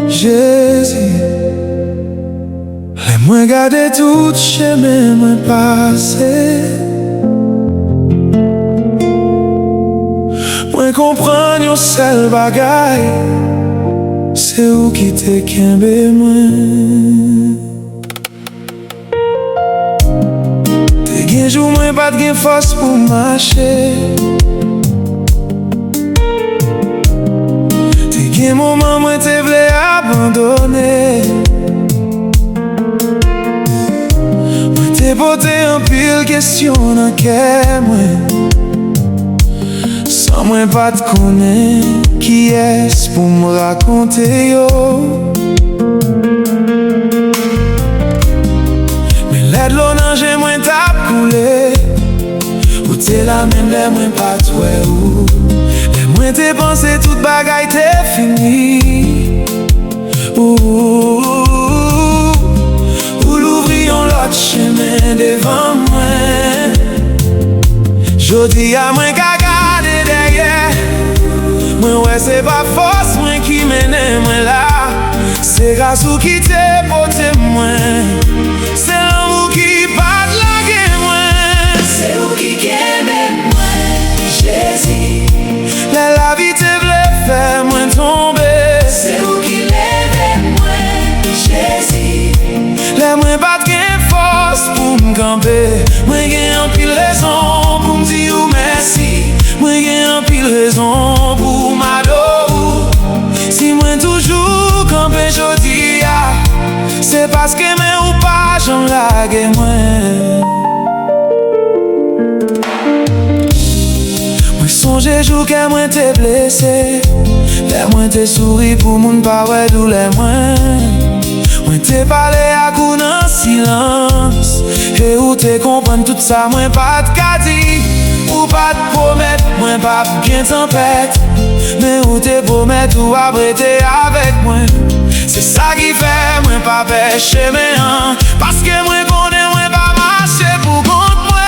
Jésus, laisse-moi garder tout chemin moi passé. Moi comprendre yon seul bagaille, c'est où qui te kembe moi. Te gen jou moi pas de gen force pour marcher. Te gen moment moi te vle abandonner. Moi te pote un pile question dans cœur moi. Sans moi pas te connaître, qui est-ce pour me raconter yo? Mais l'aide l'eau j'ai moins t'a coulé. Ou t'es la même, les moins pas toi ou. Les moins t'es pensé toute bagaille t'es fini. Ou l'ouvrions l'autre chemin devant moi. Jodi à moins qu'à garder derrière. Moi ouais c'est pas force moi qui mène moi là. C'est grâce ou qui t'est porté moi. C'est l'amour qui bat la guerre moi. C'est où qui aime moi, Jésus. La vie te voulait faire moi tomber. C'est où qui lève moi, Jésus. Les moi pas de force pour me camper. Moi j'ai un pile raison pour me dire merci. Moi j'ai un pile raison pour m'adorer. Si moi toujours camper jodi a, c'est parce que mais ou pas j'en lague moi. Moi songe jour que moi t'ai blessé. Les moi t'ai souri pour moun pas ouais d'où les moi. Moi t'ai parlé à coup dans silence. Et où t'es comprendre tout ça moi pas de kadi. Ou pas de promettre, moi pas bien tempête. Mais où t'es promettre ou abriter avec moi. C'est ça qui fait moi pas pécher mais hein. Parce que moi connais moi pas marcher pour contre moi.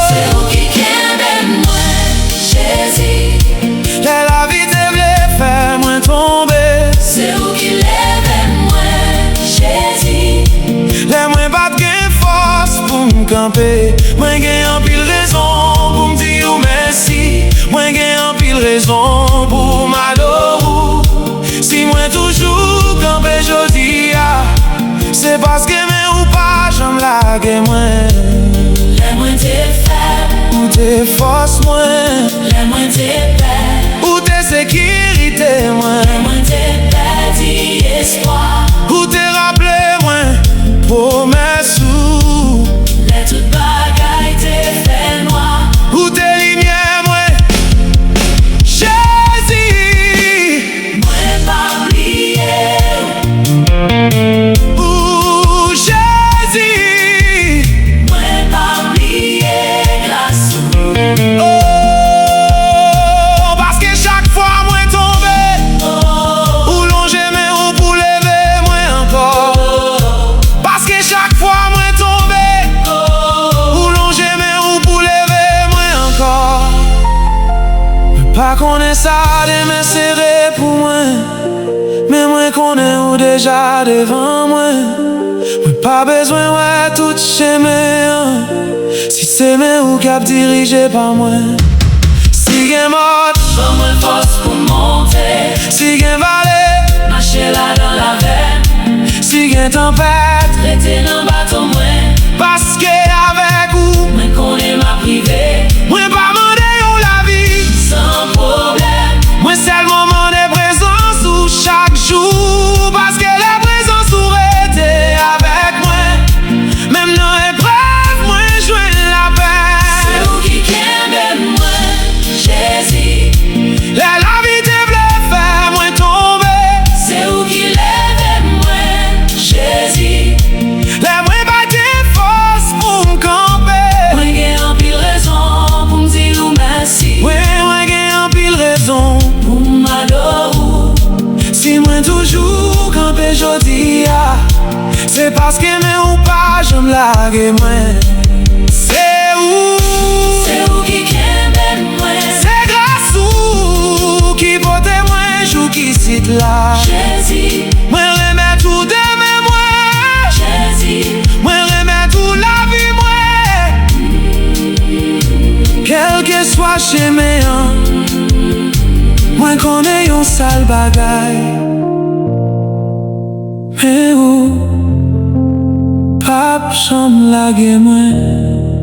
C'est où qui aime moi, Jésus. La vie te voulait faire moi tomber. C'est où qui lève moi, Jésus. Les moi pas de force pour me camper. Moi j'ai un pile raison pour me dire merci. Moi j'ai un pile raison pour m'adorer. Si moi toujours camper jodi a, c'est parce que mais ou pas j'aime lague moi. Les moins t'es faible, Ou t'es force moi. les moins t'es paix, Ou t'es sécurité moi. les moins t'es perdu espoir. Ou t'es rappelé moi. Promesse ou Les toutes bagailles t'es fait noir. ou t'es lumière moi. Jésus. Moi pas oublié. Ou Jésus. Moi pas oublié grâce. Oh, parce que chaque fois moi tombé. Ou longer mais ou pour lever moi encore. Parce que chaque fois moi tombé. Ou longer mais ou pour lever moi encore. Pas qu'on est ça de me serrer pour moi. Mais moi qu'on est ou déjà devant moi. Moi pas besoin ouais tout chemin. Si c'est mais ou cap dirigé par moi. Si gen mort, Donne-moi force pour monter. si gen vallée, Marcher là dans la veine. si gen tempête. Traiter dans bateau moins. Parce que avec ou, Moi qu'on est ma privée. moi pas mandé ou la vie. Sans problème. Moi c'est le moment de présence ou chaque jour. Parce que la présence aurait été avec moi. Même dans l'épreuve, moi joue la paix. C'est où qui aime moi, Jésus. La vie te voulait faire moi tomber. C'est où qui lève moi, Jésus. La moi pas de force Et parce que mais ou pas, je me lage moi. C'est où qui kembe moi. C'est grâce ou qui pote moi, jou qui cite là. Jésus, Moi remets tout de mes moi. Jésus, Moi remets tout la vie moi. Quel que soit chemin, moi connais yon sale bagay. Mais où Pape, j'en lage moi.